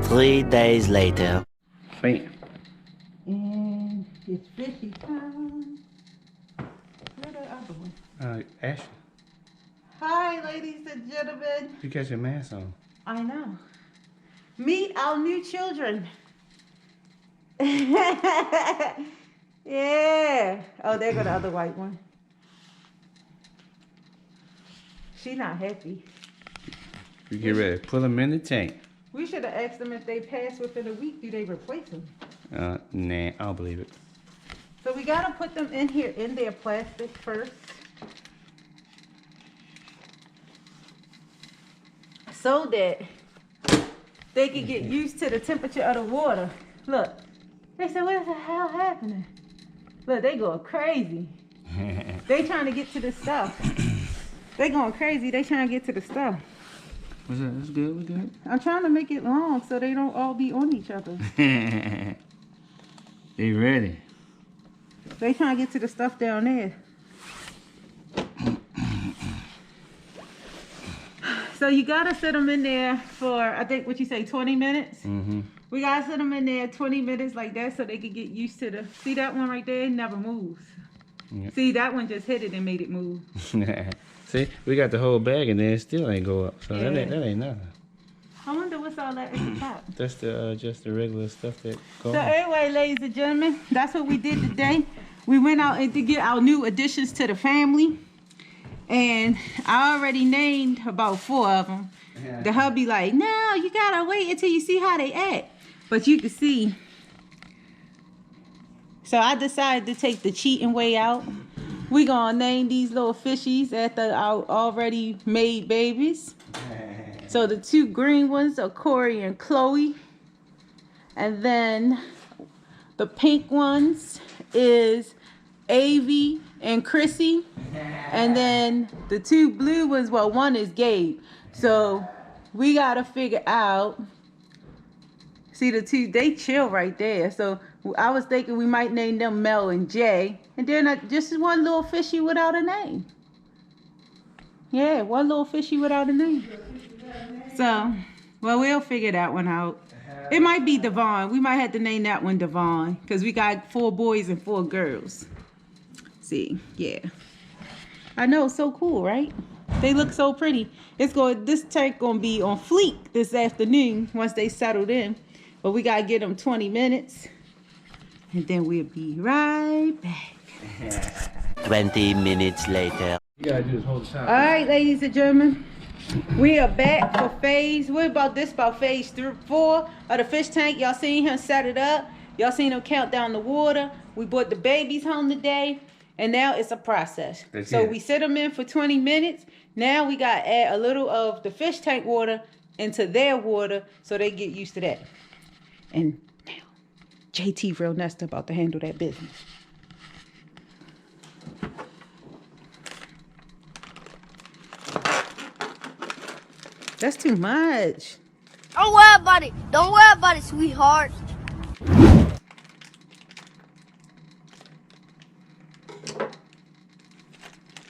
3 days later. Wait. And it's fishy time. Where the other one? Ashley, Hi, ladies and gentlemen. you got your mask on. I know. Meet our new children. Yeah. Oh, there go the other white one. She not happy. You get ready. Put them in the tank. We should have asked them if they pass within a week, do they replace them? Nah, I don't believe it. So we gotta put them in here in their plastic first. So that they can get used to the temperature of the water. Look, they said, what the hell happening? Look, they going crazy. They trying to get to the stuff. They going crazy, they trying to get to the stuff. What's that? That's good, we good? I'm trying to make it long so they don't all be on each other. They ready. They trying to get to the stuff down there. So you gotta sit them in there for, I think, what you say, 20 minutes? Mm-hmm. We gotta sit them in there 20 minutes like that so they can get used to the, see that one right there? It never moves. Yep. See, that one just hit it and made it move. See, we got the whole bag and then it still ain't go up. So Yeah. that ain't nothing. I wonder what's all that at the top. That's the just the regular stuff that goes. So anyway, ladies and gentlemen, that's what we did today. We went out to get our new additions to the family. And I already named about 4 of them. Yeah. The hubby like, no, you gotta wait until you see how they act. But you can see. So I decided to take the cheating way out. We gonna name these little fishies after our already made babies. So the 2 green ones are Corey and Chloe. And then the pink ones is Avi and Chrissy. And then the 2 blue ones, well, one is Gabe. So we gotta figure out, see the 2, they chill right there. So I was thinking we might name them Mel and Jay. And then just one little fishy without a name. Yeah, one little fishy without a name. So, well, we'll figure that one out. It might be Devon. We might have to name that one Devon. Because we got 4 boys and 4 girls. See, yeah. I know, so cool, right? They look so pretty. This tank gonna be on fleek this afternoon once they settled in. But we gotta get them 20 minutes. And then we'll be right back. 20 minutes later. You gotta do is hold the top. All right, ladies and gentlemen. We are back for phase. We're about phase 4 of the fish tank. Y'all seen him set it up. Y'all seen him count down the water. We brought the babies home today. And now it's a process. So we sit them in for 20 minutes. Now we got to add a little of the fish tank water into their water so they get used to that. And now, JT Real Nester about to handle that business. That's too much. Don't worry about it. Don't worry about it, sweetheart.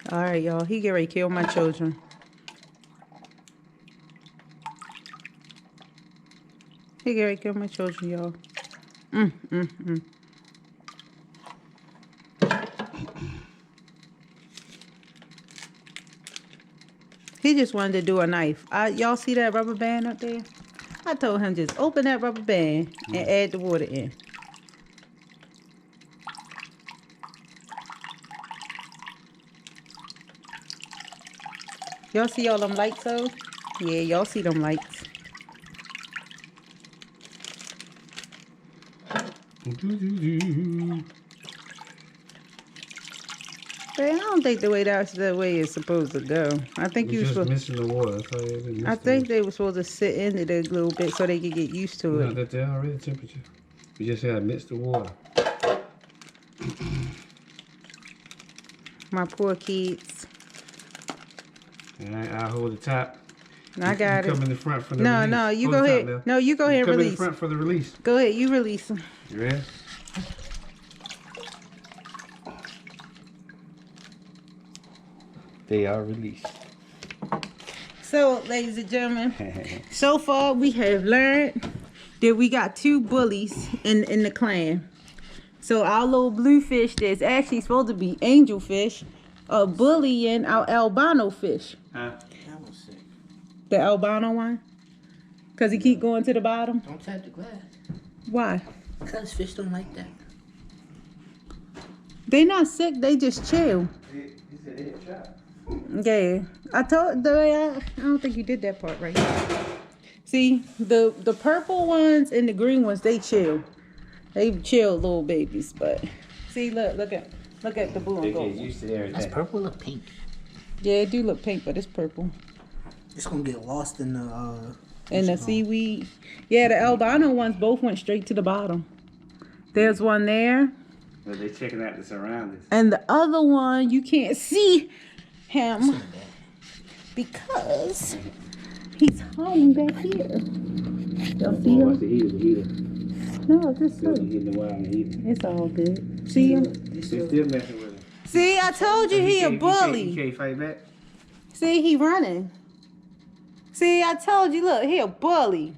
All right, y'all. He get ready to kill my children. He get ready to kill my children, y'all. He just wanted to do a knife. Y'all see that rubber band up there? I told him just open that rubber band and add the water in. Y'all see all them lights though? Yeah, y'all see them lights. Hey, I don't think that's the way it's supposed to go. I think you just missing the water. I think they were supposed to sit in it a little bit so they could get used to it. No, they're already temperature. We just gotta mix the water. My poor kids. And I'll hold the top. I got it. Come in the front for the release. No, you go ahead. No, you go ahead and release. Come in the front for the release. Go ahead, you release them. You ready? They are released. So, ladies and gentlemen, so far we have learned that we got 2 bullies in the clan. So our little blue fish that's actually supposed to be angelfish are bullying our albino fish. Huh? That was sick. The albino one? Because he keep going to the bottom? Don't tap the glass. Why? Because fish don't like that. They not sick, they just chill. He said he shot. Yeah. I don't think you did that part right. See, the purple ones and the green ones, they chill. They chill little babies, but see, look at the blue They and get gold. used to everything. That's purple or pink? Yeah, it do look pink, but it's purple. It's gonna get lost in the And the seaweed. Yeah, the albino ones both went straight to the bottom. There's one there. But they checking out the surroundings. And the other one, you can't see him because he's hiding back here. Y'all see What's him? the heater? No, just Still look. hitting the wild and heating. It's all good. See him? They still messing with him. See, I told you he a He bully. can't fight back. See, he running. See, I told you, look, he a bully.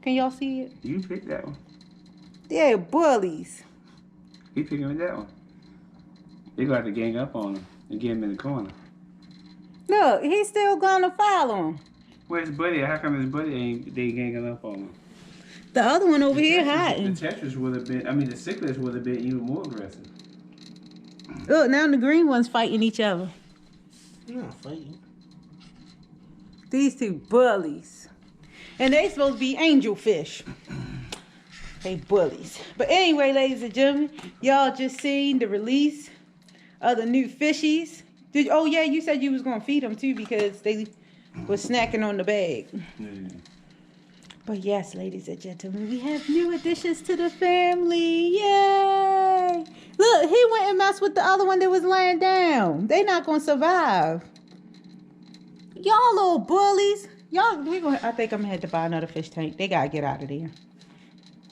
Can y'all see it? You picked that one. Yeah, bullies. He picking with that one. They gonna have to gang up on him and get him in the corner. Look, he's still gonna follow him. Where's Buddy? How come his buddy ain't they ganging up on him? The other one over here The hiding. Tetris would have been, the Cichlids would have been even more aggressive. Look, now the green ones fighting each other. You're not fighting. These 2 bullies. And they supposed to be angelfish. They bullies. But anyway, ladies and gentlemen, y'all just seen the release of the new fishies. Oh yeah, you said you was gonna feed them too because they was snacking on the bag. But yes, ladies and gentlemen, we have new additions to the family. Yay! Look, he went and messed with the other one that was laying down. They not gonna survive. Y'all little bullies. I think I'm gonna have to buy another fish tank. They gotta get out of there.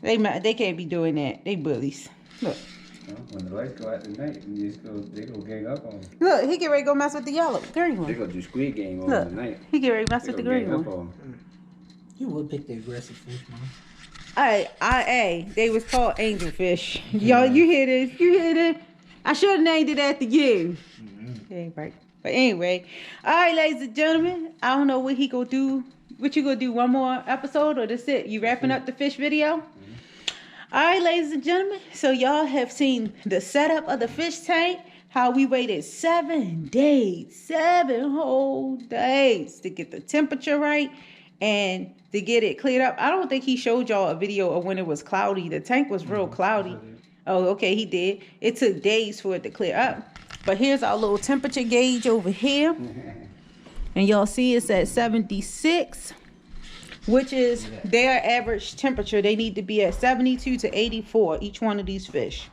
They can't be doing that. They bullies. Look. When the lights go out tonight, they go gang up on him. Look, he get ready to go mess with the green They one. gonna do Squid Game on Look, him tonight. he get ready to mess They with the gonna green gang up one. on him. You would pick the aggressive fish, man. They was called angelfish. Y'all, you hear this? You hear this? I should have named it after you. Yeah, right. But anyway, all right, ladies and gentlemen, I don't know what he gonna do. What you gonna do? One more episode or that's it? You wrapping up the fish video? All right, ladies and gentlemen. So y'all have seen the setup of the fish tank. How we waited 7 days, 7 whole days to get the temperature right and to get it cleared up. I don't think he showed y'all a video of when it was cloudy. The tank was real cloudy. Oh, okay, he did. It took days for it to clear up. But here's our little temperature gauge over here. And y'all see it's at 76, which is their average temperature. They need to be at 72 to 84, each one of these fish.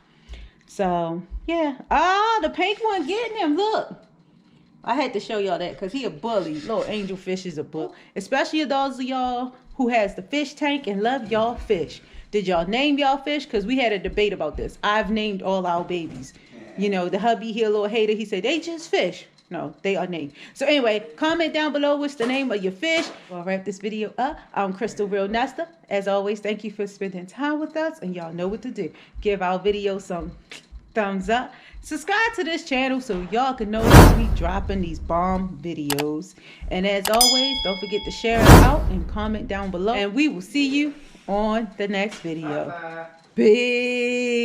So, yeah. Ah, the pink one getting him. Look. I had to show y'all that because he a bully. Little angelfish is a bully. Especially those of y'all who has the fish tank and love y'all fish. Did y'all name y'all fish? Because we had a debate about this. I've named all our babies. You know, the hubby here, a little hater, he said, they just fish. No, they are named. So anyway, comment down below what's the name of your fish. I'll wrap this video up. I'm TheRealNesters. As always, thank you for spending time with us. And y'all know what to do. Give our video some thumbs up. Subscribe to this channel so y'all can know when we dropping these bomb videos. And as always, don't forget to share it out and comment down below. And we will see you on the next video. Bye-bye. Peace.